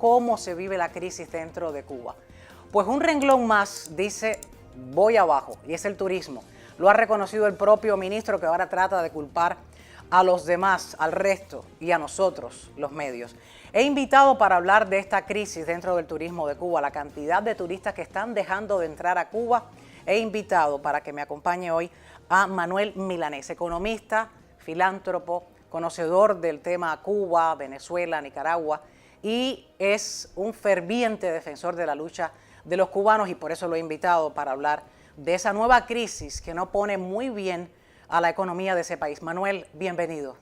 cómo se vive la crisis dentro de Cuba. Pues un renglón más dice voy abajo, y es el turismo. Lo ha reconocido el propio ministro, que ahora trata de culpar a los demás, al resto y a nosotros, los medios. He invitado para hablar de esta crisis dentro del turismo de Cuba, la cantidad de turistas que están dejando de entrar a Cuba. He invitado para que me acompañe hoy a Manuel Milanés, economista, filántropo, conocedor del tema Cuba, Venezuela, Nicaragua, y es un ferviente defensor de la lucha de los cubanos, y por eso lo he invitado para hablar de esa nueva crisis que no pone muy bien a la economía de ese país. Manuel, bienvenido.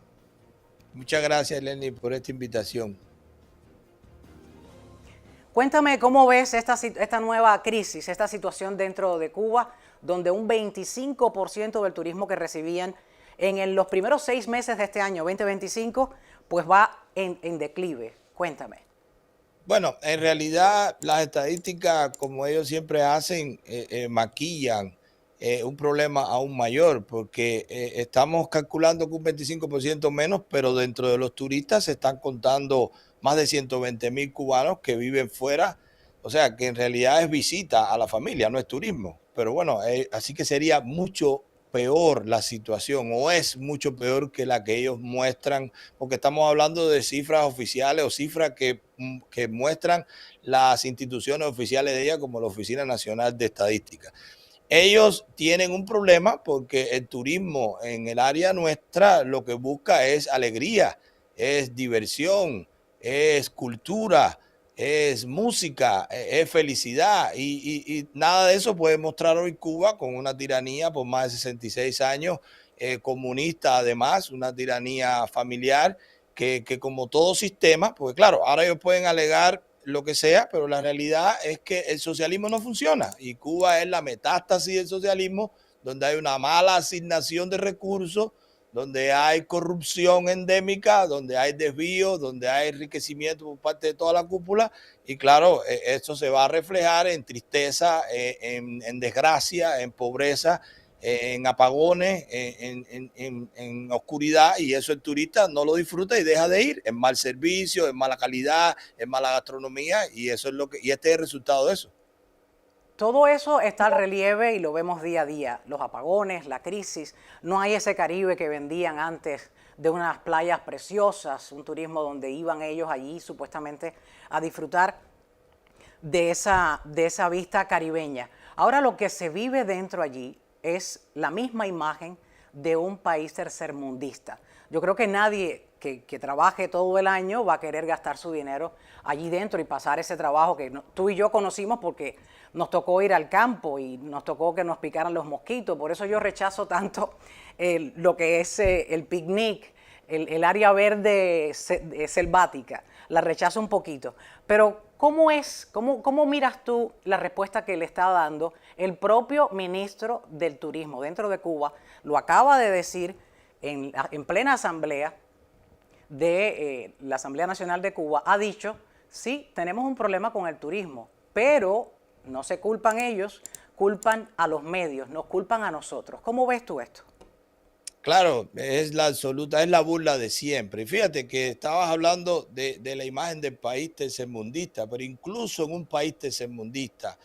Muchas gracias, Lenny, por esta invitación. Cuéntame cómo ves esta nueva crisis, esta situación dentro de Cuba, donde un 25% del turismo que recibían en los primeros 6 meses de este año 2025, pues va en declive. Cuéntame. Bueno, en realidad las estadísticas, como ellos siempre hacen, maquillan un problema aún mayor, porque estamos calculando que un 25% menos, pero dentro de los turistas se están contando más de 120,000 cubanos que viven fuera, o sea que en realidad es visita a la familia, no es turismo. Pero bueno, así que sería mucho peor la situación, o es mucho peor que la que ellos muestran, porque estamos hablando de cifras oficiales o cifras que muestran las instituciones oficiales de ella, como la Oficina Nacional de Estadística. Ellos tienen un problema porque el turismo en el área nuestra lo que busca es alegría, es diversión, es cultura, es música, es felicidad, y nada de eso puede mostrar hoy Cuba con una tiranía por más de 66 años, comunista además, una tiranía familiar que como todo sistema, pues claro, ahora ellos pueden alegar lo que sea, pero la realidad es que el socialismo no funciona y Cuba es la metástasis del socialismo, donde hay una mala asignación de recursos, donde hay corrupción endémica, donde hay desvío, donde hay enriquecimiento por parte de toda la cúpula, y claro, esto se va a reflejar en tristeza, en desgracia, en pobreza, en apagones, en oscuridad, y eso el turista no lo disfruta y deja de ir, en mal servicio, en mala calidad, en mala gastronomía, y eso es y este es el resultado de eso. Todo eso está al relieve y lo vemos día a día. Los apagones, la crisis, no hay ese Caribe que vendían antes de unas playas preciosas, un turismo donde iban ellos allí supuestamente a disfrutar de esa vista caribeña. Ahora lo que se vive dentro allí es la misma imagen de un país tercermundista. Yo creo que nadie que trabaje todo el año va a querer gastar su dinero allí dentro y pasar ese trabajo que tú y yo conocimos porque nos tocó ir al campo y nos tocó que nos picaran los mosquitos. Por eso yo rechazo tanto lo que es el picnic, el área verde selvática. La rechazo un poquito. Pero ¿cómo miras tú la respuesta que le está dando el propio ministro del Turismo dentro de Cuba? Lo acaba de decir en plena asamblea de la Asamblea Nacional de Cuba. Ha dicho, sí, tenemos un problema con el turismo, pero no se culpan ellos, culpan a los medios, nos culpan a nosotros. ¿Cómo ves tú esto? Claro, es la absoluta, es la burla de siempre. Y fíjate que estabas hablando de la imagen del país tercermundista, pero incluso en un país tercermundista,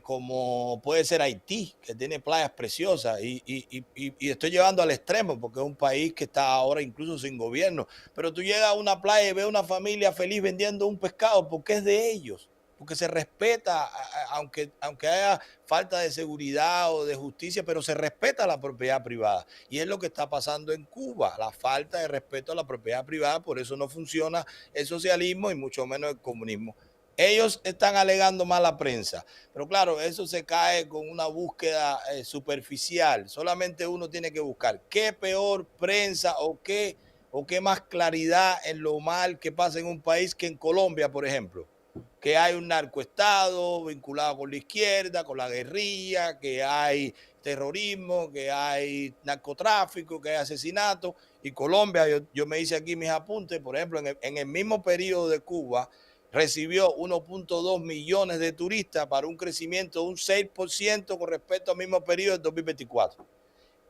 como puede ser Haití, que tiene playas preciosas, y estoy llevando al extremo, porque es un país que está ahora incluso sin gobierno, pero tú llegas a una playa y ves una familia feliz vendiendo un pescado porque es de ellos, porque se respeta, aunque haya falta de seguridad o de justicia, pero se respeta la propiedad privada. Y es lo que está pasando en Cuba, la falta de respeto a la propiedad privada, por eso no funciona el socialismo y mucho menos el comunismo. Ellos están alegando mala prensa, pero claro, eso se cae con una búsqueda superficial. Solamente uno tiene que buscar qué peor prensa o qué más claridad en lo mal que pasa en un país que en Colombia, por ejemplo, que hay un narcoestado vinculado con la izquierda, con la guerrilla, que hay terrorismo, que hay narcotráfico, que hay asesinato. Y Colombia, yo me hice aquí mis apuntes, por ejemplo, en el mismo periodo de Cuba, recibió 1.2 millones de turistas para un crecimiento de un 6% con respecto al mismo periodo del 2024.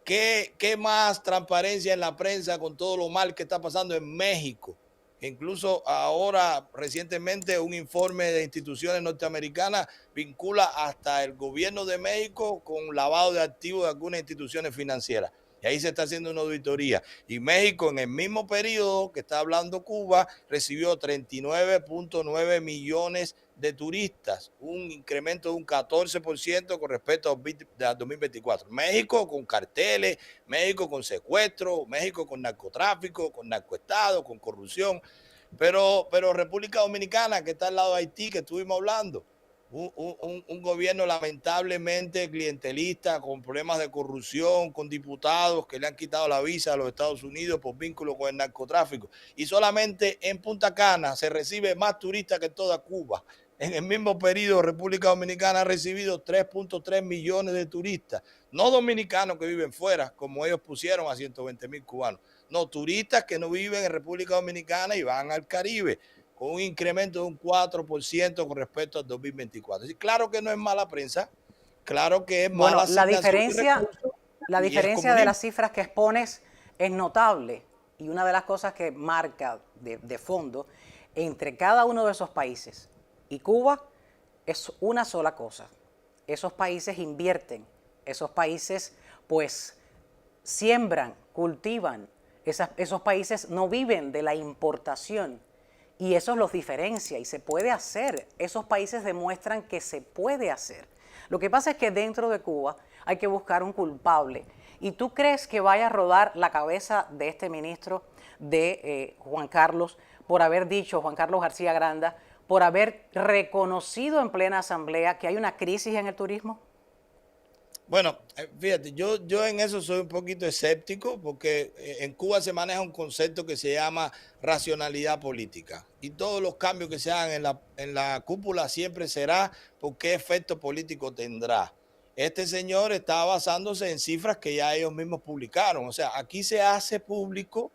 ¿Qué más transparencia en la prensa con todo lo mal que está pasando en México? que incluso ahora recientemente un informe de instituciones norteamericanas vincula hasta el gobierno de México con lavado de activos de algunas instituciones financieras. Y ahí se está haciendo una auditoría. Y México, en el mismo periodo que está hablando Cuba, recibió 39.9 millones de turistas, un incremento de un 14% con respecto al 2024. México con carteles, México con secuestro, México con narcotráfico, con narcoestado, con corrupción. Pero República Dominicana, que está al lado de Haití, que estuvimos hablando, un gobierno lamentablemente clientelista, con problemas de corrupción, con diputados que le han quitado la visa a los Estados Unidos por vínculo con el narcotráfico. Y solamente en Punta Cana se recibe más turistas que toda Cuba. En el mismo periodo, República Dominicana ha recibido 3.3 millones de turistas, no dominicanos que viven fuera, como ellos pusieron a 120,000 cubanos, no, turistas que no viven en República Dominicana y van al Caribe, con un incremento de un 4% con respecto al 2024. Claro que no es mala prensa, claro que es mala Bueno, asignación de recursos la y es diferencia de comunismo. las cifras que expones es notable y una de las cosas que marca de fondo entre cada uno de esos países y Cuba es una sola cosa. Esos países invierten, esos países pues siembran, cultivan, esos países no viven de la importación y eso los diferencia y se puede hacer. Esos países demuestran que se puede hacer. Lo que pasa es que dentro de Cuba hay que buscar un culpable. ¿Y tú crees que vaya a rodar la cabeza de este ministro de Juan Carlos por haber dicho, Juan Carlos García Granda, por haber reconocido en plena asamblea que hay una crisis en el turismo? Bueno, fíjate, yo en eso soy un poquito escéptico porque en Cuba se maneja un concepto que se llama racionalidad política y todos los cambios que se hagan en la cúpula siempre será por qué efecto político tendrá. Este señor está basándose en cifras que ya ellos mismos publicaron, o sea, aquí se hace público,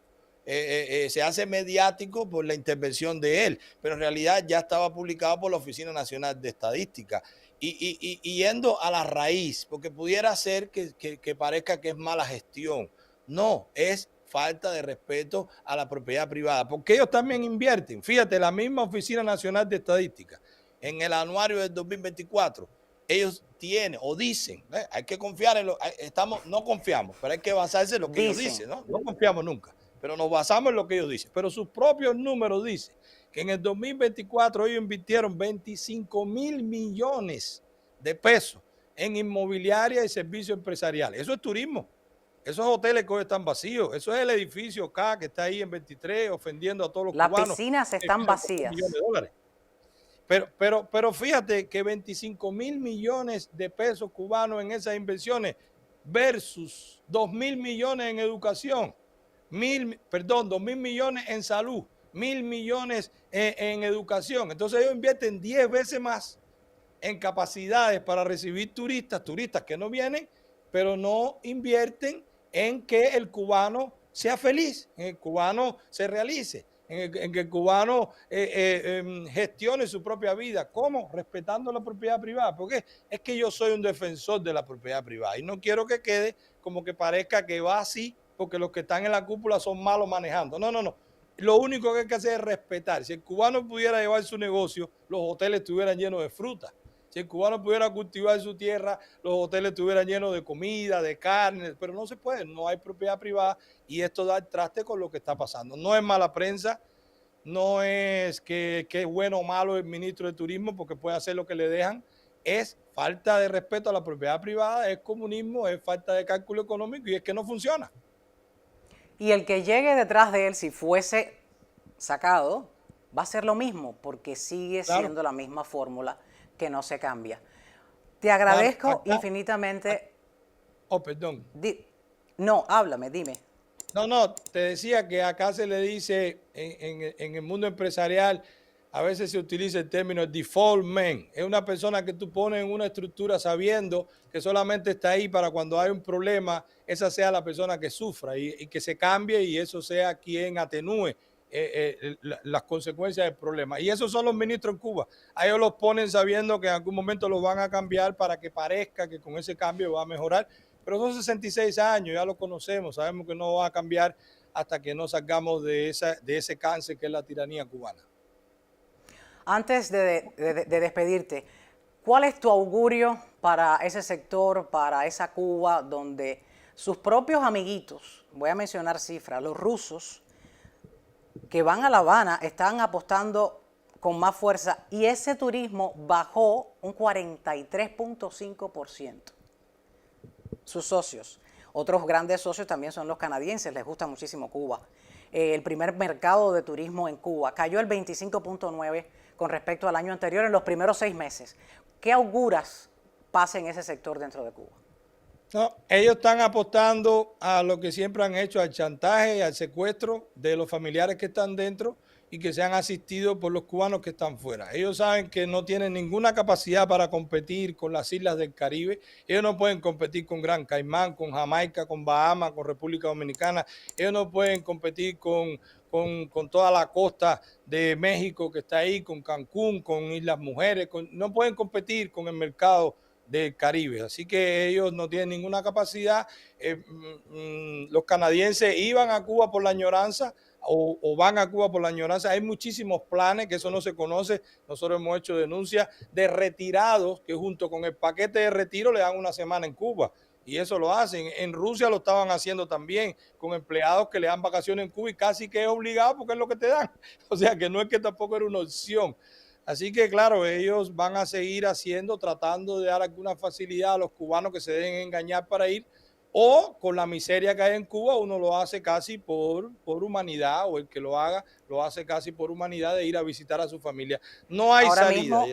se hace mediático por la intervención de él, pero en realidad ya estaba publicado por la Oficina Nacional de Estadística. Y yendo a la raíz, porque pudiera ser que parezca que es mala gestión. No, es falta de respeto a la propiedad privada, porque ellos también invierten. Fíjate, la misma Oficina Nacional de Estadística, en el anuario del 2024, ellos tienen o dicen, hay que confiar en lo, no confiamos, pero hay que basarse en lo que ellos dicen, ¿no? No confiamos nunca, pero nos basamos en lo que ellos dicen. Pero sus propios números dicen que en el 2024 ellos invirtieron 25,000 millones de pesos en inmobiliaria y servicios empresariales. Eso es turismo. Esos hoteles que hoy están vacíos. Eso es el edificio K que está ahí en 23 ofendiendo a todos los Las cubanos. piscinas están vacías. Millones de dólares. Pero fíjate que 25,000 millones de pesos cubanos en esas inversiones versus 2,000 millones en educación, 2,000 millones en salud, 1,000 millones en educación. Entonces ellos invierten 10 veces más en capacidades para recibir turistas que no vienen, pero no invierten en que el cubano sea feliz, en que el cubano se realice, en que el cubano gestione su propia vida. ¿Cómo? Respetando la propiedad privada. Porque es que yo soy un defensor de la propiedad privada y no quiero que quede como que parezca que va así porque los que están en la cúpula son malos manejando. No, no, no. Lo único que hay que hacer es respetar. Si el cubano pudiera llevar su negocio, los hoteles estuvieran llenos de fruta. Si el cubano pudiera cultivar su tierra, los hoteles estuvieran llenos de comida, de carne, pero no se puede, no hay propiedad privada y esto da el traste con lo que está pasando. No es mala prensa, no es que es bueno o malo el ministro de Turismo porque puede hacer lo que le dejan, es falta de respeto a la propiedad privada, es comunismo, es falta de cálculo económico y es que no funciona. Y el que llegue detrás de él, si fuese sacado, va a ser lo mismo, porque sigue siendo la misma fórmula que no se cambia. Te agradezco infinitamente. Perdón. No, háblame, dime. No, te decía que acá se le dice en el mundo empresarial, a veces se utiliza el término default man. Es una persona que tú pones en una estructura sabiendo que solamente está ahí para cuando hay un problema, esa sea la persona que sufra y que se cambie y eso sea quien atenúe las consecuencias del problema. Y esos son los ministros en Cuba. A ellos los ponen sabiendo que en algún momento los van a cambiar para que parezca que con ese cambio va a mejorar. Pero son 66 años, ya lo conocemos, sabemos que no va a cambiar hasta que no salgamos de ese cáncer que es la tiranía cubana. Antes de despedirte, ¿cuál es tu augurio para ese sector, para esa Cuba donde sus propios amiguitos, voy a mencionar cifras, los rusos que van a La Habana están apostando con más fuerza y ese turismo bajó un 43.5%? Sus socios, otros grandes socios también son los canadienses, les gusta muchísimo Cuba. El primer mercado de turismo en Cuba cayó el 25.9% con respecto al año anterior en los primeros 6 meses. ¿Qué auguras pasa en ese sector dentro de Cuba? No, ellos están apostando a lo que siempre han hecho, al chantaje y al secuestro de los familiares que están dentro y que sean asistidos por los cubanos que están fuera. Ellos saben que no tienen ninguna capacidad para competir con las islas del Caribe. Ellos no pueden competir con Gran Caimán, con Jamaica, con Bahamas, con República Dominicana. Ellos no pueden competir con toda la costa de México que está ahí, con Cancún, con Islas Mujeres. No pueden competir con el mercado del Caribe, así que ellos no tienen ninguna capacidad. Los canadienses iban a Cuba por la añoranza o van a Cuba por la añoranza. Hay muchísimos planes, que eso no se conoce. Nosotros hemos hecho denuncias de retirados que junto con el paquete de retiro le dan una semana en Cuba. Y eso lo hacen. En Rusia lo estaban haciendo también, con empleados que le dan vacaciones en Cuba y casi que es obligado porque es lo que te dan. O sea que no es que tampoco era una opción. Así que claro, ellos van a seguir tratando de dar alguna facilidad a los cubanos que se deben engañar para ir, o con la miseria que hay en Cuba, uno lo hace casi por humanidad, o el que lo haga, lo hace casi por humanidad de ir a visitar a su familia. No hay salida.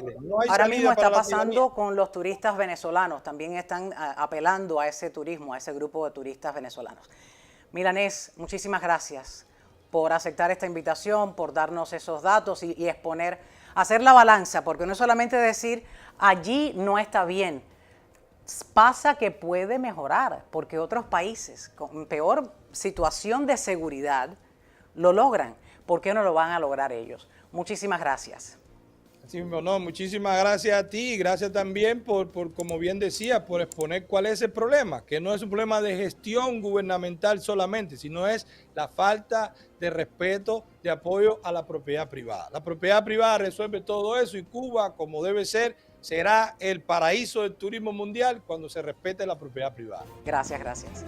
Ahora mismo está pasando con los turistas venezolanos, también están apelando a ese turismo, a ese grupo de turistas venezolanos. Milanés, muchísimas gracias por aceptar esta invitación, por darnos esos datos y exponer, hacer la balanza, porque no es solamente decir allí no está bien, pasa que puede mejorar, porque otros países con peor situación de seguridad lo logran. ¿Por qué no lo van a lograr ellos? Muchísimas gracias. Sí, no, muchísimas gracias a ti y gracias también por, como bien decía, por exponer cuál es el problema, que no es un problema de gestión gubernamental solamente, sino es la falta de respeto, de apoyo a la propiedad privada. La propiedad privada resuelve todo eso y Cuba, como debe ser, será el paraíso del turismo mundial cuando se respete la propiedad privada. Gracias, gracias.